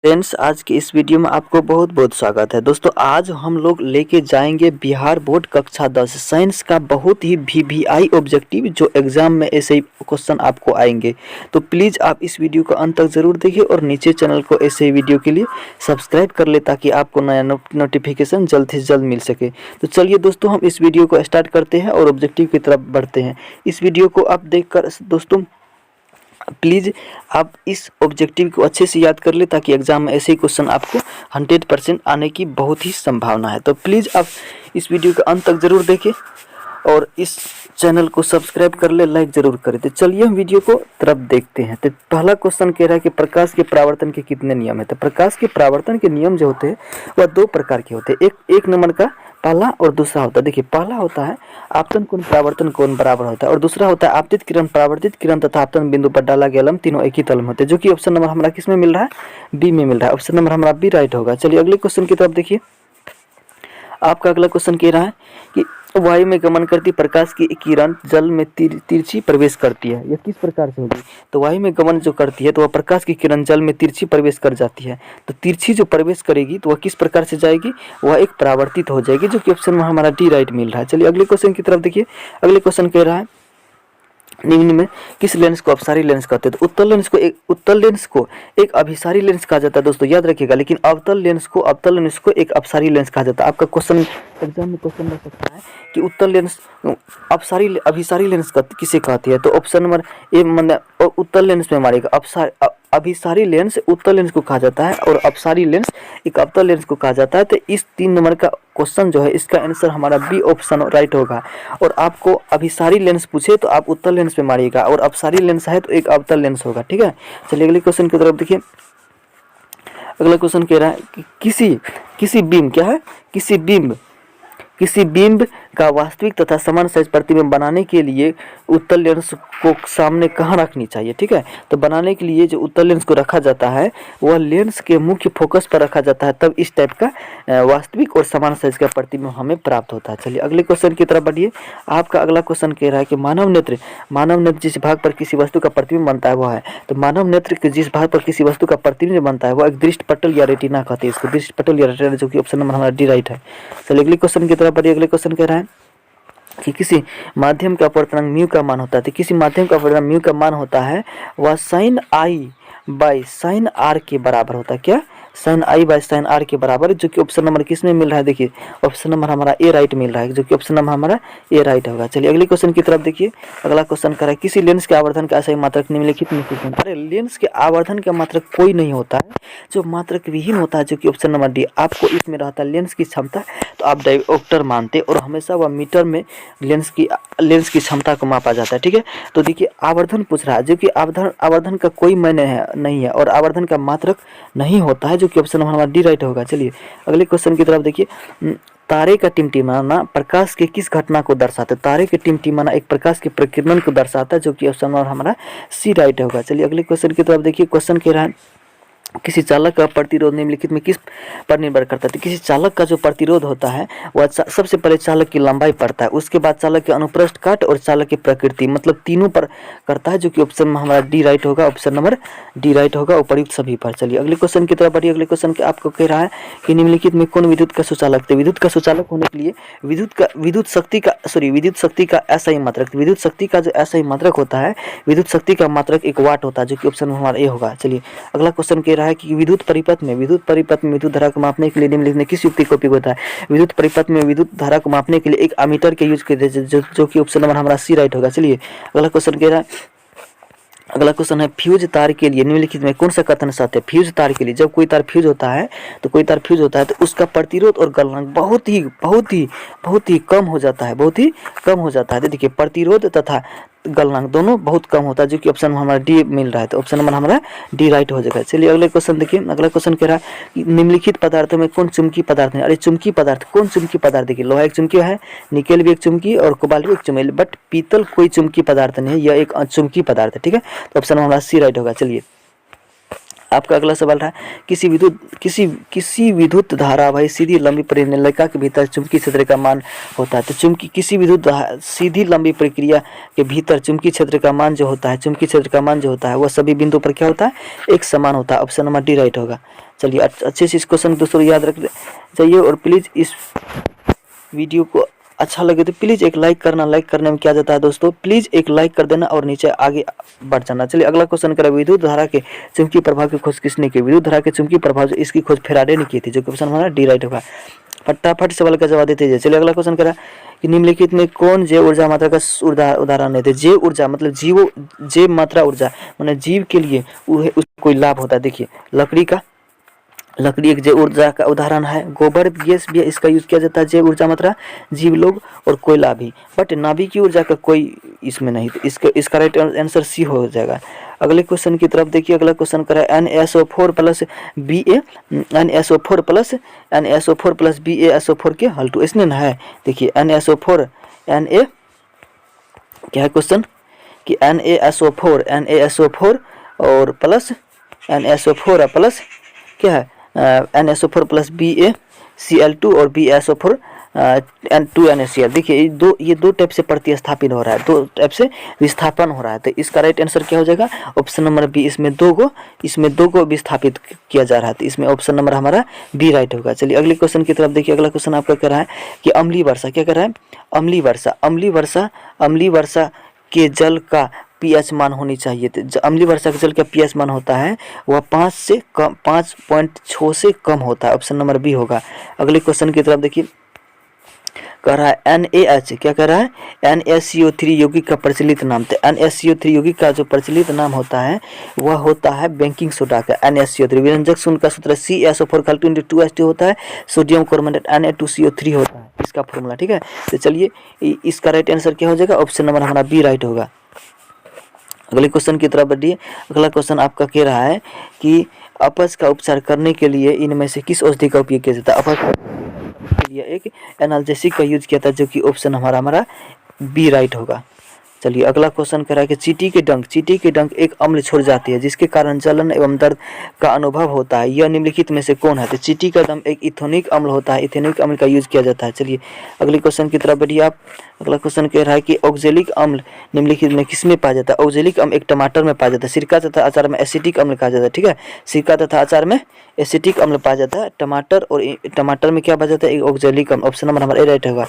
Friends, आज की इस वीडियो में आपको बहुत बहुत स्वागत है। दोस्तों, आज हम लोग लेके जाएंगे बिहार बोर्ड कक्षा 10 साइंस का बहुत ही वीवीआई ऑब्जेक्टिव जो एग्जाम में ऐसे ही क्वेश्चन आपको आएंगे। तो प्लीज़ आप इस वीडियो को अंत तक ज़रूर देखिए और नीचे चैनल को ऐसे ही वीडियो के लिए सब्सक्राइब कर ले ताकि आपको नया नोटिफिकेशन जल्द से जल्द मिल सके। तो चलिए दोस्तों, हम इस वीडियो को स्टार्ट करते हैं और ऑब्जेक्टिव की तरफ बढ़ते हैं। इस वीडियो को आप देखकर दोस्तों प्लीज़ आप इस ऑब्जेक्टिव को अच्छे से याद कर ले ताकि एग्जाम में ऐसे ही क्वेश्चन आपको 100% आने की बहुत ही संभावना है। तो प्लीज़ आप इस वीडियो के अंत तक ज़रूर देखें और इस चैनल को सब्सक्राइब कर ले, लाइक ज़रूर करें। तो चलिए हम वीडियो को तरफ देखते हैं। तो पहला क्वेश्चन कह रहा है कि प्रकाश के परावर्तन के कितने नियम है। तो प्रकाश के परावर्तन के नियम जो होते हैं वह दो प्रकार के होते हैं। एक नंबर का पहला और दूसरा होता है। देखिए, पहला होता है आपतन कोण परावर्तन कोण बराबर होता है और दूसरा होता है आपतित किरण परावर्तित किरण तथा आपतन बिंदु पर डाला गया लंब तीनों एक ही तल में होते हैं, जो कि ऑप्शन नंबर हमारा किस में मिल रहा है, बी में मिल रहा है। ऑप्शन नंबर हमारा बी राइट होगा। चलिए अगले क्वेश्चन की तरफ देखिए। आपका अगला क्वेश्चन कह रहा है कि वायु में गमन करती प्रकाश की किरण जल में तिरछी प्रवेश करती है। यह किस प्रकार से होगी। तो वायु में गमन जो करती है तो वह प्रकाश की किरण जल में तिरछी प्रवेश कर जाती है। तो तिरछी जो प्रवेश करेगी तो वह किस प्रकार से जाएगी, वह एक परावर्तित हो जाएगी, जो कि ऑप्शन में हमारा डी राइट मिल रहा है। चलिए अगले क्वेश्चन की तरफ देखिए। अगले क्वेश्चन कह रहा है निम्न में किस लेंस को अपसारी लेंस कहते हैं। तो उत्तल लेंस को एक अभिसारी लेंस कहा जाता है दोस्तों, याद रखिएगा। लेकिन अवतल लेंस को एक अपसारी लेंस कहा जाता है। आपका क्वेश्चन एग्जाम में क्वेश्चन रह सकता है कि उत्तल लेंस अभिसारी लेंस किसे कहती है। तो ऑप्शन नंबर ए मतलब उत्तल लेंस में मारेगा। अभिसारी लेंस उत्तल लेंस को कहा जाता है और अपसारी लेंस एक अवतल लेंस को कहा जाता है। तो इस 3 नंबर का क्वेश्चन जो है इसका आंसर हमारा बी ऑप्शन राइट होगा। और आपको अभिसारी लेंस पूछे तो आप उत्तल लेंस में मारिएगा और अपसारी लेंस है तो एक अवतल लेंस होगा। ठीक है, चलिए अगले क्वेश्चन की तरफ देखिए। अगला क्वेश्चन कह रहा है कि किसी बिंब का वास्तविक तथा समान साइज प्रतिबिंब बनाने के लिए उत्तल लेंस को सामने कहाँ रखनी चाहिए। ठीक है, तो बनाने के लिए जो उत्तल लेंस को रखा जाता है वह लेंस के मुख्य फोकस पर रखा जाता है, तब इस टाइप का वास्तविक और समान साइज का प्रतिबिंब हमें प्राप्त होता है। चलिए अगले क्वेश्चन की तरफ बढ़िए। आपका अगला क्वेश्चन कह रहा है कि मानव नेत्र जिस भाग पर किसी वस्तु का प्रतिबिंब बनता है वह है। तो मानव नेत्र के जिस भाग पर किसी वस्तु का प्रतिबिंब बनता है वह एक दृष्टि पटल या रेटिना कहते हैं इसको, दृष्टि पटल या रेटिना, जो कि ऑप्शन नंबर हमारा डी राइट है। चलिए अगले क्वेश्चन की तरफ बढ़िए। अगले क्वेश्चन कह रहा है कि किसी माध्यम का अपवर्तनांक म्यू का मान होता है। तो किसी माध्यम का अपवर्तनांक म्यू का मान होता है वह sine I by sine R के बराबर होता है। क्या, sine I by sine R के बराबर, जो कि ऑप्शन नंबर किस में मिल रहा है। देखिए ऑप्शन नंबर हमारा ए राइट मिल रहा है, जो कि ऑप्शन नंबर हमारा ए राइट होगा। चलिए अगले क्वेश्चन की तरफ देखिए। अगला क्वेश्चन कर रहा है किसी लेंस के आवर्धन का असही मात्रक निम्नलिखित में किसमें। अरे लेंस के आवर्धन का मात्रक कोई नहीं होता है, जो मात्रक विहीन होता है, जो कि ऑप्शन नंबर डी। आपको इसमें रहता है लेंस की क्षमता, तो आप डायोप्टर मानते और हमेशा वह मीटर में लेंस की क्षमता को मापा जाता है। ठीक है, तो देखिए आवर्धन पूछ रहा है, जो कि आवर्धन का कोई मायने नहीं है और आवर्धन का मात्रक नहीं होता है, जो कि ऑप्शन हमारा डी राइट होगा। चलिए अगले क्वेश्चन की तरफ देखिए। तारे का टिमटिमाना प्रकाश के किस घटना को दर्शाता है। तारे के टिमटिमाना एक प्रकाश के प्रकीर्णन को दर्शाता है, जो कि ऑप्शन नंबर हमारा सी राइट होगा। चलिए अगले क्वेश्चन की तरफ देखिए। क्वेश्चन कह रहा है किसी चालक का प्रतिरोध निम्नलिखित में किस पर निर्भर करता है। तो किसी चालक का जो प्रतिरोध होता है वह सबसे पहले चालक की लंबाई पड़ता है, उसके बाद चालक के अनुप्रस्थ काट और चालक की प्रकृति, मतलब तीनों पर करता है, जो कि ऑप्शन में हमारा डी राइट होगा। ऑप्शन नंबर डी राइट होगा उपर्युक्त सभी पर। चलिए अगले क्वेश्चन की तरफ बढ़िए। अगले क्वेश्चन के आपको कह रहा है कि निम्नलिखित में कौन विद्युत का सुचालक थे। विद्युत का सुचालक होने के लिए विद्युत शक्ति का ऐसा ही मात्रक, विद्युत शक्ति का जो ऐसा ही मात्रक होता है, विद्युत शक्ति का मात्रक एक वाट होता है, जो कि ऑप्शन में हमारा ए होगा। चलिए अगला क्वेश्चन कह रहा है कि विद्युत परिपथ में विद्युत धारा को मापने के लिए निम्नलिखित में किस युक्ति का उपयोग होता है। विद्युत परिपथ में विद्युत धारा को मापने के लिए एक अमीटर के यूज करते हैं, जो कि ऑप्शन नंबर हमारा सी राइट होगा। चलिए अगला क्वेश्चन कह रहा है। अगला क्वेश्चन है फ्यूज तार के लिए निम्नलिखित में कौन सा कथन सत्य है। फ्यूज तार के लिए जब कोई तार फ्यूज होता है तो उसका प्रतिरोध और गलनांक बहुत ही कम हो जाता है। तो देखिए प्रतिरोध तथा गलनांक दोनों बहुत कम होता है, जो कि ऑप्शन में हमारा डी मिल रहा है। तो ऑप्शन नंबर हमारा डी राइट हो जाएगा। चलिए अगले क्वेश्चन देखिए। अगला क्वेश्चन कह रहा है कि निम्नलिखित पदार्थों में कौन चुंबकीय पदार्थ है। अरे चुंबकीय पदार्थ, कौन चुंबकीय पदार्थ। देखिए लोहा एक चुंबकीय है, निकेल भी एक चुंबकीय और कोबाल्ट भी एक चुंबकीय, बट पीतल कोई चुंबकीय पदार्थ नहीं है, यह एक चुंबकीय पदार्थ है। ठीक है, तो ऑप्शन हमारा सी राइट होगा। चलिए आपका अगला सवाल है किसी विद्युत धारावाही सीधी लंबी परिनलिका के भीतर चुंबकीय क्षेत्र का मान होता है। तो किसी विद्युत सीधी लंबी प्रक्रिया के भीतर चुंबकीय क्षेत्र का मान जो होता है वह सभी बिंदुओं पर क्या होता है, एक समान होता है। ऑप्शन नंबर डी राइट होगा। चलिए अच्छे से इस क्वेश्चन दोस्तों याद रख चाहिए। और प्लीज़ इस वीडियो को अच्छा लगे तो प्लीज़ एक लाइक करना। लाइक करने में क्या जाता है दोस्तों, प्लीज़ एक लाइक कर देना और नीचे आगे बढ़ जाना। चलिए अगला क्वेश्चन करें, विद्युत धारा के चुंबकीय प्रभाव की खोज किसने की? विद्युत धारा के चुंबकीय प्रभाव इसकी खोज फैराडे ने की थी, जो कि ऑप्शन हमारा डी राइट होगा। फटाफट सवाल का जवाब देते जाइए। चलिए अगला क्वेश्चन करा कि निम्नलिखित में कौन जैव ऊर्जा मात्रा का उदाहरण है? जैव ऊर्जा मतलब जैव मात्रा ऊर्जा मतलब जीव के लिए कोई लाभ होता है। देखिए लकड़ी एक जैव ऊर्जा का उदाहरण है। गोबर गैस भी इसका यूज किया जाता है जैव ऊर्जा मात्रा, जीव लोग और कोयला भी, बट नाभिकीय ऊर्जा का कोई इसमें नहीं। तो इसका राइट आंसर सी हो जाएगा। अगले क्वेश्चन की तरफ देखिए। अगला क्वेश्चन करा NaSO4 plus Ba NaSO4 plus BaSO4 के हल टू इसने ना है। देखिए NaSO4 Na क्या है क्वेश्चन कि NaSO4 और प्लस NaSO4 प्लस क्या है NaSO4 प्लस BaCl2 और BaSO4 2NaCl। देखिए ये दो टाइप से प्रतिस्थापित हो रहा है, दो टाइप से विस्थापन हो रहा है। तो इसका राइट आंसर क्या हो जाएगा? Option number B. इसमें दो को विस्थापित किया जा रहा है, तो इसमें ऑप्शन नंबर हमारा बी राइट होगा। चलिए अगले क्वेश्चन की तरफ देखिए। अगला क्वेश्चन आपका कह रहा है कि अम्लीय वर्षा, क्या कह रहा है? अम्लीय वर्षा के जल का पीएच मान होनी चाहिए। तो अम्लीय वर्षा के जल का पीएच मान होता है वह 5.6 से कम होता है। ऑप्शन नंबर बी होगा। अगले क्वेश्चन की तरफ देखिए। कह रहा है NaH, क्या कह रहा है? NaCO3 यौगिक का प्रचलित नाम। तो NaCO3 यौगिक का जो प्रचलित नाम होता है वह होता है बेकिंग सोडा का NaCO3। व्यंजक सूत्र का सूत्र CaSO4 2H2 होता है। सोडियम कार्बोनेट Na2CO3 होता है इसका फॉर्मूला, ठीक है। तो चलिए इसका राइट आंसर क्या हो जाएगा? ऑप्शन नंबर हमारा बी राइट होगा। अगले क्वेश्चन की तरफ बढ़िए। अगला क्वेश्चन आपका कह रहा है कि अपच का उपचार करने के लिए इनमें से किस औषधि का उपयोग किया जाता है? अपच के लिए एक एनाल्जेसिक का यूज किया था, जो कि ऑप्शन हमारा बी राइट होगा। चलिए अगला क्वेश्चन कह रहा है कि चींटी के डंक एक अम्ल छोड़ जाती है जिसके कारण जलन एवं दर्द का अनुभव होता है। यह निम्नलिखित में से कौन है? तो चींटी का दम एक इथेनॉइक अम्ल होता है, इथेनॉइक अम्ल का यूज किया जाता है। चलिए अगले क्वेश्चन की तरफ बढ़िए आप। अगला क्वेश्चन कह रहा है कि ऑक्जेलिक अम्ल निम्नलिखित में किसमें पाया जाता है? ऑक्जेलिक अम्ल एक टमाटर में पाया जाता है। सिरका तथा अचार में एसिटिक अम्ल कहा जाता है, ठीक है। सिरका तथा अचार में एसिटिक अम्ल पाया जाता है। टमाटर में क्या पाया जाता है? ऑक्जेलिक अम्ल। ऑप्शन नंबर हमारा ए राइट होगा।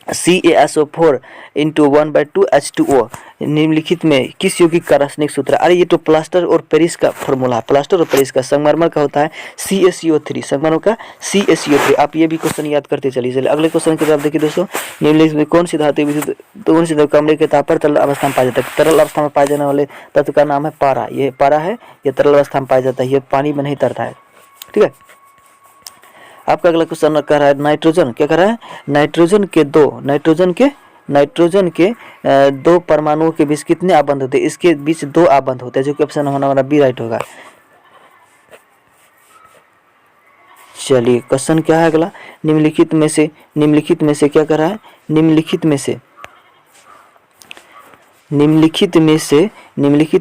CaSO4 × 1/2 H2O निम्नलिखित में किस यौगिक का रासायनिक सूत्र है? अरे ये तो प्लास्टर और पेरिस का फॉर्मूला है। प्लास्टर और पेरिस का संगमरमर का होता है CaCO3, संगमरमर का CaCO3। आप ये भी क्वेश्चन याद करते चलिए। चलिए अगले क्वेश्चन की तरफ देखिए दोस्तों। निम्नलिखित में कौन सी धातु कमरे के ताप पर तरल अवस्था में पाया जाता है? तरल अवस्था में पाए जाने वाले तत्व का नाम है पारा। ये पारा है, ये तरल अवस्था में पाया जाता है, ये पानी में नहीं तरता है, ठीक है। आपका अगला क्वेश्चन कह रहा है नाइट्रोजन, क्या कह रहा है? नाइट्रोजन के दो परमाणुओं के बीच कितने आबंध होते हैं? इसके बीच 2 आबंध होते हैं, जो कि ऑप्शन हमारा बी राइट होगा। चलिए क्वेश्चन क्या है अगला? निम्नलिखित में से क्या कह रहा है? निम्नलिखित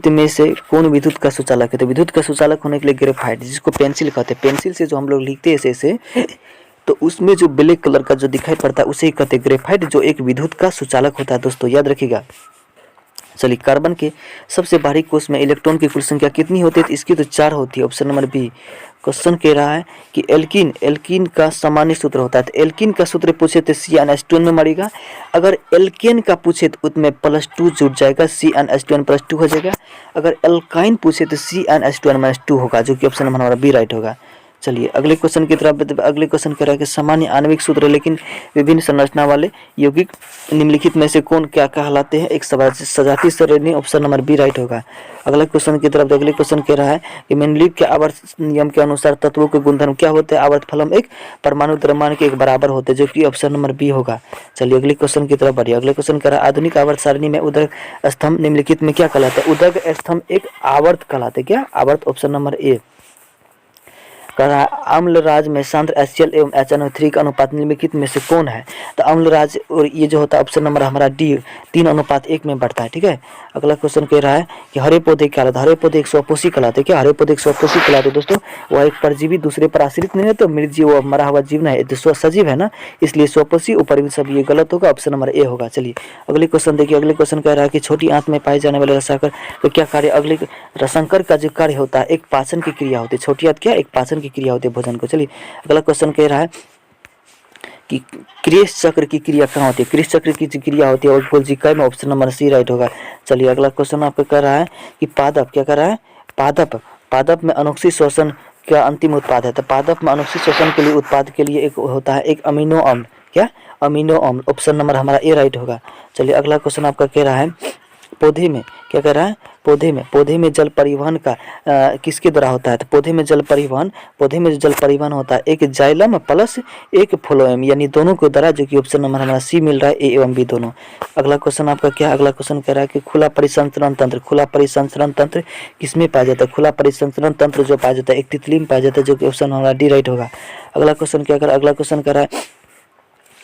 में से कौन विद्युत का सुचालक है? तो विद्युत का सुचालक होने के लिए ग्रेफाइट, जिसको पेंसिल कहते हैं, पेंसिल से जो हम लोग लिखते हैं ऐसे तो उसमें जो ब्लैक कलर का जो दिखाई पड़ता है उसे ही कहते हैं ग्रेफाइट, जो एक विद्युत का सुचालक होता है दोस्तों, याद रखिएगा। चलिए कार्बन के सबसे बारीक कोष में इलेक्ट्रॉन की कुल संख्या कितनी होती है? तो इसकी तो 4 होती है। Option number B. क्वेश्चन कह रहा है कि एल्कीन का सामान्य सूत्र होता है। तो एल्कीन का सूत्र पूछे तो CnH2 में मरेगा। अगर एल्केन का पूछे तो उसमें +2 जुड़ जाएगा, CnH2n +2 हो जाएगा। अगर एल्काइन पूछे तो CnH2n -2 होगा, जो कि ऑप्शन हमारा बी राइट होगा। चलिए अगले क्वेश्चन की तरफ। अगले क्वेश्चन कह रहा है कि सामान्य आणविक सूत्र लेकिन विभिन्न संरचना वाले यौगिक निम्नलिखित में से कौन क्या कहलाते हैं? एक सजातीय श्रेणी। ऑप्शन नंबर बी राइट होगा। अगले क्वेश्चन की तरफ। अगले क्वेश्चन कह रहा है कि मेंडलीव के आवर्त नियम के अनुसार तत्वों के गुणधर्म क्या होते हैं? आवर्त फलन एक परमाणु द्रव्यमान के एक बराबर होते हैं, जो कि ऑप्शन नंबर बी होगा। चलिए अगले क्वेश्चन की तरफ बढ़िए। अगले क्वेश्चन कह रहा है आधुनिक आवर्त सारणी में उदक स्तंभ निम्नलिखित में क्या कहलाते हैं? उदक स्तंभ एक आवर्त कहलाते। क्या आवर्त? Option number A. कह रहा है अम्लराज में सांद्र HCl एवं HNO3 का अनुपात निम्नलिखित में से कौन है। तो अम्लराज और ये जो होता है ऑप्शन नंबर हमारा डी 3:1 में बढ़ता है। ठीक है, अगला क्वेश्चन कह रहा है कि हरे पौधे क्या कहलाते हैं। हरे पौधे एक स्वपोषी कहलाते हैं। क्या हरे पौधे एक स्वपोषी कहलाते हैं दोस्तों। वह एक परजीवी दूसरे पर आश्रित नहीं है, तो मृतजीव वो मरा हुआ जीव नहीं है, सजीव है ना, इसलिए स्वपोषी। ऊपर सब ये गलत होगा, ऑप्शन नंबर ए होगा। चलिए अगले क्वेश्चन देखिए। अगले क्वेश्चन कह रहा है कि छोटी आंत में पाए जाने वाले रसायन तो क्या कार्य। अगले रसायन का जो कार्य होता है एक पाचन की क्रिया होती है। छोटी आंत क्या एक पाचन की क्रिया होती है भोजन को। चलिए अगला क्वेश्चन कह रहा है कि क्रेस चक्र की क्रिया कहाँ होती है। क्रेस चक्र की क्रिया होती है कोशिका में, ऑप्शन नंबर सी राइट होगा। चलिए अगला क्वेश्चन आपको कह रहा है कि पादप क्या कह रहा है। पादप में अनुक्षी श्वसन क्या अंतिम उत्पाद है। तो पादप में अनुक्षी श्वसन के लिए उत्पाद के लिए एक होता है एक अमीनो अम्ल। क्या अमीनो अम्ल, ऑप्शन नंबर हमारा ए राइट होगा। चलिए अगला क्वेश्चन आपका कह रहा है पौधे में क्या कह रहा है। पौधे में जल परिवहन का किसके द्वारा होता है। तो पौधे में जल परिवहन होता है एक जाइलम प्लस एक फ्लोएम, यानी दोनों के द्वारा, जो कि ऑप्शन नंबर हमारा सी मिल रहा है, ए एवं बी दोनों। अगला क्वेश्चन आपका क्या। अगला क्वेश्चन कह रहा है कि खुला परिसंचरण तंत्र किसमें पाया जाता है। खुला परिसंचरण तंत्र जो पाया जाता है एक तितली में पाया जाता है, जो कि ऑप्शन हमारा डी राइट होगा। अगला क्वेश्चन क्या कर अगला क्वेश्चन कह रहा है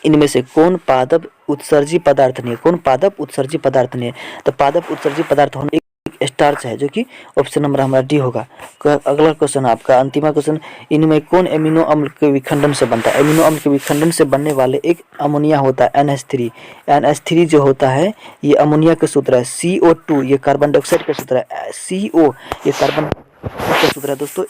इनमें से कौन पादप उत्सर्जी पदार्थ नहीं है। कौन पादप उत्सर्जी पदार्थ नहीं है। तो पादप उत्सर्जी पदार्थ होने एक स्टार्च है, जो कि ऑप्शन नंबर हमारा डी होगा। अगला क्वेश्चन आपका अंतिम क्वेश्चन, इनमें कौन एमिनो अम्ल के विखंडन से बनता है। एमिनो अम्ल के विखंडन से बनने वाले एक अमोनिया होता है NH3। NH3 जो होता है ये अमोनिया का सूत्र है। CO2 ये कार्बन डाइऑक्साइड का सूत्र है। CO ये कार्बन का सूत्र है दोस्तों।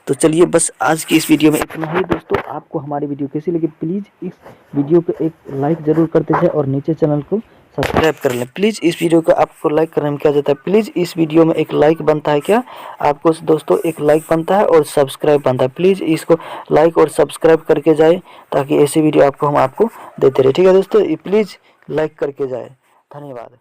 तो चलिए बस आज की इस वीडियो में इतना ही दोस्तों। आपको हमारी वीडियो कैसी लगी प्लीज़ इस वीडियो को एक लाइक ज़रूर करते जाए और नीचे चैनल को सब्सक्राइब कर लें। प्लीज़ इस वीडियो को आपको लाइक करने में क्या जाता है, प्लीज़ इस वीडियो में एक लाइक बनता है। क्या आपको दोस्तों एक लाइक बनता है और सब्सक्राइब बनता है। प्लीज़ इसको लाइक और सब्सक्राइब करके जाए ताकि ऐसी वीडियो हम आपको देते रहे। ठीक है दोस्तों, प्लीज़ लाइक करके जाए। धन्यवाद।